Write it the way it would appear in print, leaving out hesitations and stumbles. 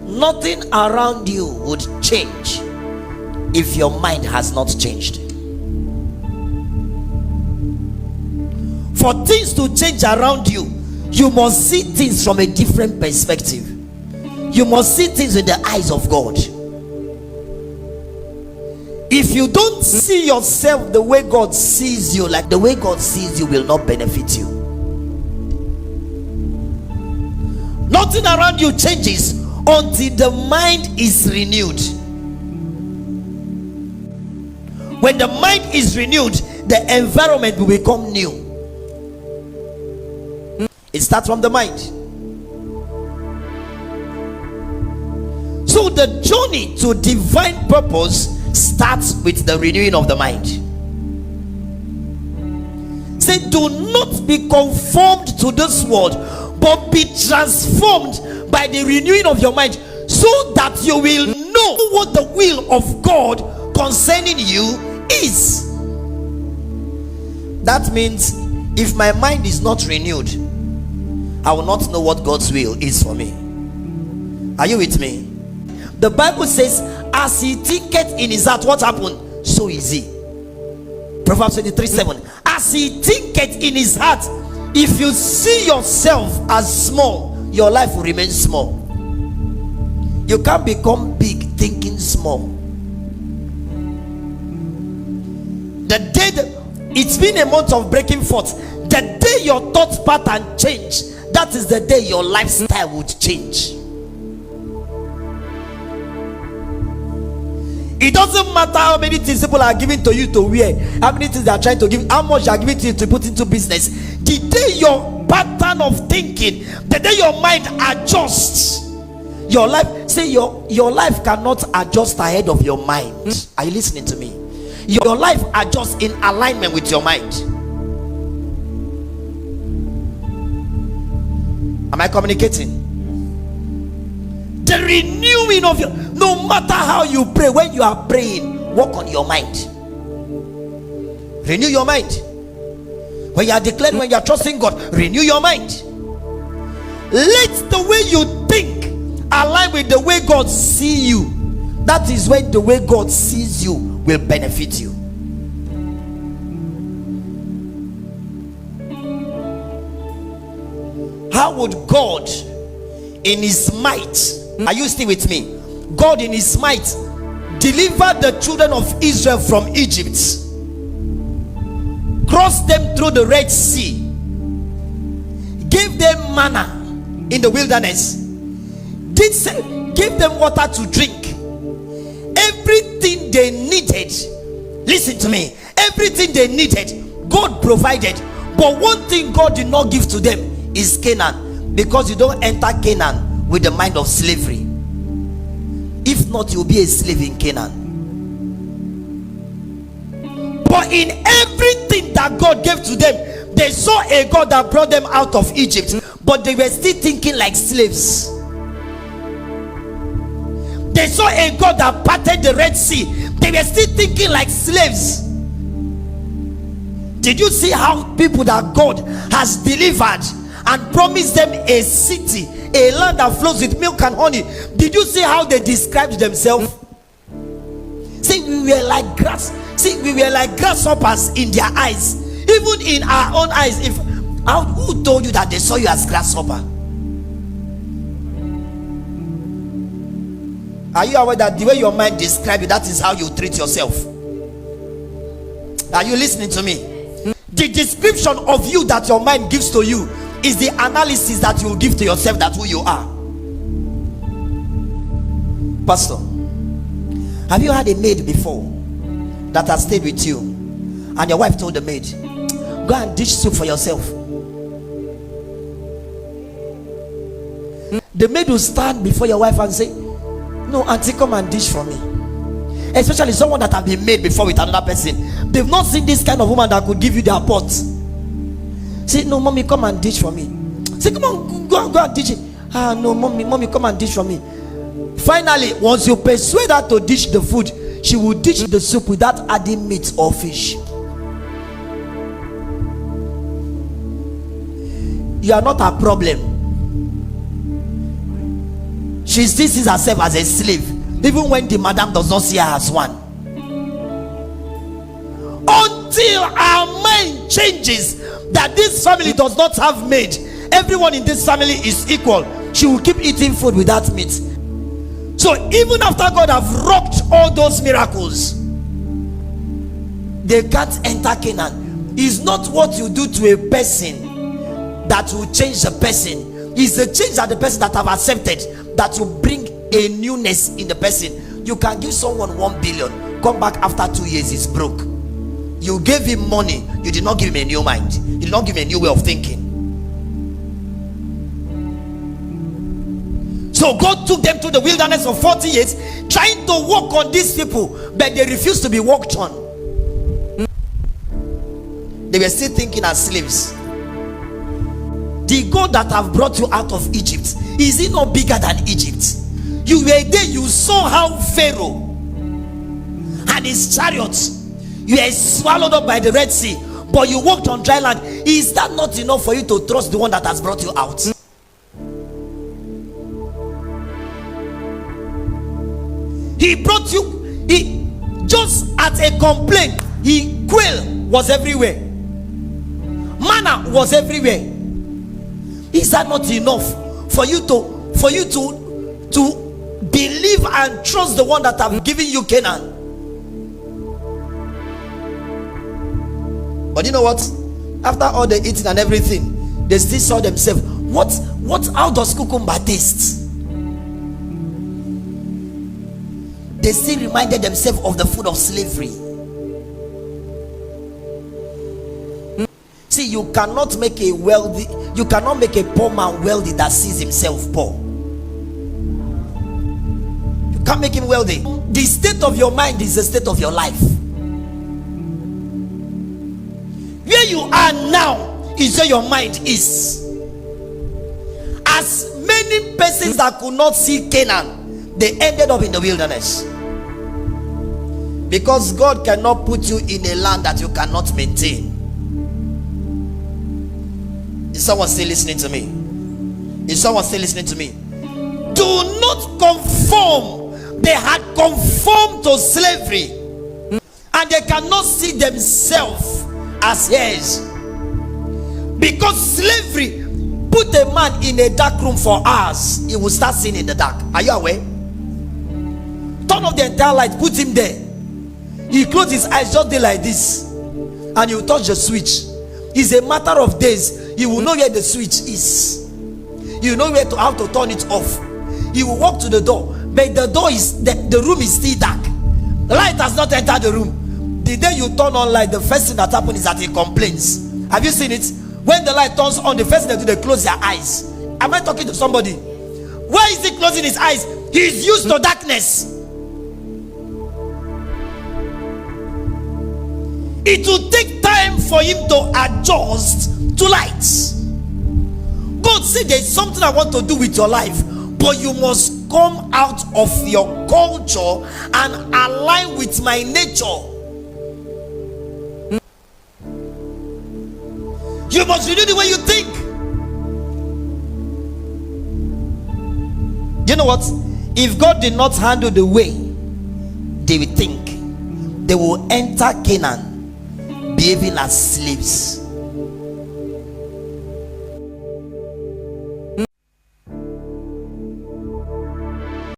Nothing around you would change if your mind has not changed. For things to change around you, you must see things from a different perspective. You must see things with the eyes of God. If you don't see yourself the way God sees you, like the way God sees you will not benefit you. Nothing around you changes until the mind is renewed. When the mind is renewed, the environment will become new. It starts from the mind. So the journey to divine purpose starts with the renewing of the mind. Say, do not be conformed to this world, but be transformed by the renewing of your mind, so that you will know what the will of God concerning you is. That means if my mind is not renewed, I will not know what God's will is for me. Are you with me? The Bible says, as he thinketh in his heart, what happened? So is he. Proverbs 23:7. As he thinketh in his heart, if you see yourself as small, your life will remain small. You can't become big thinking small. The day it's been a month of breaking forth, the day your thought pattern change, that is the day your lifestyle would change. It doesn't matter how many things people are giving to you to wear, how many things they are trying to give, how much they are giving to you to put into business. The day your pattern of thinking, the day your mind adjusts, your life, say your life cannot adjust ahead of your mind. Are you listening to me? Your life adjusts in alignment with your mind. Am I communicating? The renewing of your, no matter how you pray, when you are praying, work on your mind. Renew your mind. When you are declaring, when you are trusting God, renew your mind. Let the way you think align with the way God sees you. That is when the way God sees you will benefit you. How would God in his might, are you still with me? God in his might delivered the children of Israel from Egypt, crossed them through the Red Sea, gave them manna in the wilderness, gave them water to drink, everything they needed. Listen to me, everything they needed God provided. But one thing God did not give to them is Canaan, because you don't enter Canaan with the mind of slavery. If not, you'll be a slave in Canaan. But in everything that God gave to them, they saw a God that brought them out of Egypt, but they were still thinking like slaves. They saw a God that parted the Red Sea, they were still thinking like slaves. Did you see how people that God has delivered and promised them a city, a land that flows with milk and honey? Did you see how they described themselves? See, we were like grass. See, we were like grasshoppers in their eyes, even in our own eyes. Who told you that they saw you as grasshopper? Are you aware that the way your mind describes you, that is how you treat yourself? Are you listening to me? The description of you that your mind gives to you is the analysis that you will give to yourself, that who you are. Pastor, have you had a maid before that has stayed with you, and your wife told the maid, go and dish soup for yourself? The maid will stand before your wife and say, no, auntie, come and dish for me. Especially someone that have been made before with another person. They've not seen this kind of woman that could give you their pot. Say, no, mommy, come and dish for me. Say, come on, go and dish it. No, mommy, come and dish for me. Finally, once you persuade her to dish the food, she will dish the soup without adding meat or fish. You are not a problem. She still sees herself as a slave, even when the madam does not see her as one. Until our mind changes that this family does not have maid, everyone in this family is equal, she will keep eating food without meat. So even after God have wrought all those miracles, they can't enter Canaan. It's not what you do to a person that will change the person. It's the change that the person that have accepted that will bring a newness in the person. You can give someone 1 billion, come back after 2 years, he's broke. You gave him money, you did not give him a new mind, you did not give him a new way of thinking. So God took them to the wilderness for 40 years, trying to work on these people, but they refused to be worked on. They were still thinking as slaves. The God that have brought you out of Egypt, is he not bigger than Egypt? You were there, you saw how Pharaoh and his chariots, you were swallowed up by the Red Sea, but you walked on dry land. Is that not enough for you to trust the one that has brought you out? He brought you, he just at a complaint, quail was everywhere, manna was everywhere. Is that not enough for you to believe and trust the one that have given you Canaan? But you know what? After all the eating and everything, they still saw themselves. How does cucumber taste? They still reminded themselves of the food of slavery. See, you cannot make a poor man wealthy that sees himself poor. You can't make him wealthy. The state of your mind is the state of your life. Where you are now is where your mind is. As many persons that could not see Canaan, they ended up in the wilderness. Because God cannot put you in a land that you cannot maintain. Is someone still listening to me? Is someone still listening to me? Do not conform. They had conformed to slavery, and they cannot see themselves as heirs. Because slavery put a man in a dark room for hours, he will start seeing in the dark. Are you aware? Turn off the entire light, put him there. He closed his eyes just there like this, and you touch the switch. It's a matter of days. He will know where the switch is. He will know how to turn it off. He will walk to the door, but the door is the room is still dark. The light has not entered the room. The day you turn on light, the first thing that happens is that he complains. Have you seen it? When the light turns on, the first thing they do, they close their eyes. Am I talking to somebody? Why is he closing his eyes? He's used to darkness. It will take time for him to adjust to lights. God said there's something I want to do with your life, but you must come out of your culture and align with my nature. You must renew the way you think. You know what? If God did not handle the way they will think, they will enter Canaan behaving as slaves.